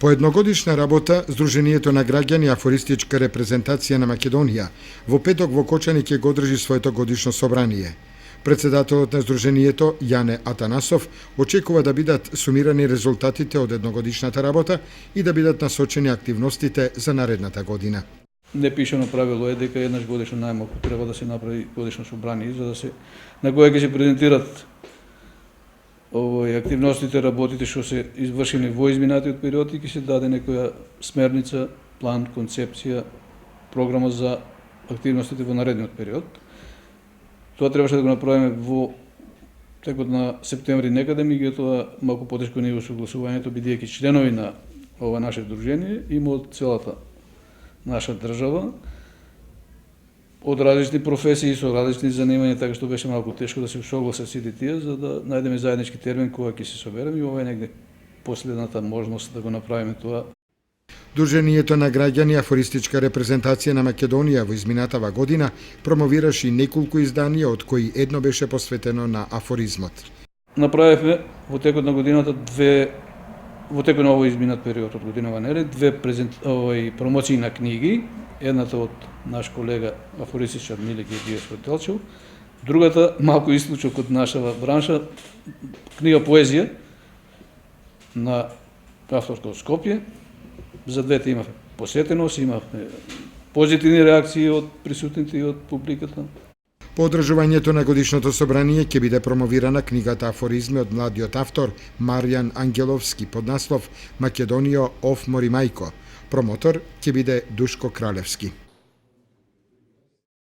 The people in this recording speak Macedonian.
По едногодишна работа, Сдруженијето на граѓани Афористичка репрезентација на Македонија во петок во Кочани ќе го одржи своето годишно собрание. Председателот на Сдруженијето, Јане Атанасов, очекува да бидат сумирани резултатите од едногодишната работа и да бидат насочени активностите за наредната година. Непишано правило е дека еднаш годишно најмалку треба да се направи годишно собрание за да се на кое ќе се презентират активностите, работите што се извршени во изминатиот период и ќе се даде некоја смерница, план, концепција, програма за активностите во наредниот период. Тоа требаше да го направиме во текот на септември некаде, меѓутоа малку потешко ни во согласувањето, бидејќи членови на ова наше дружение има од целата наша држава, од различни професии, со различни занимања, така што беше малку тешко да се усогласат сите тие, за да најдеме заеднички термин кога ќе се собереме и ова е негде последната можност да го направиме тоа. Друженијето на граѓани Афористичка репрезентација на Македонија во изминатава година промовираше неколку изданија, од кои едно беше посветено на афоризмот. Направивме во текот на годината во текот на овој изминат период од годинава нели, две промоции на книги, едната од наш колега афористичар Миле Георгиев од Делчев, другата малку исклучок од нашава бранша, книга поезија на авторка од Скопје. За двете имавме посетеност, имавме позитивни реакции од присутните и од публиката. По одржувањето на годишното собрание ќе биде промовирана книгата Афоризми од младиот автор Маријан Ангеловски под наслов Македонијо оф Моримајко. Промотор ќе биде Душко Кралевски.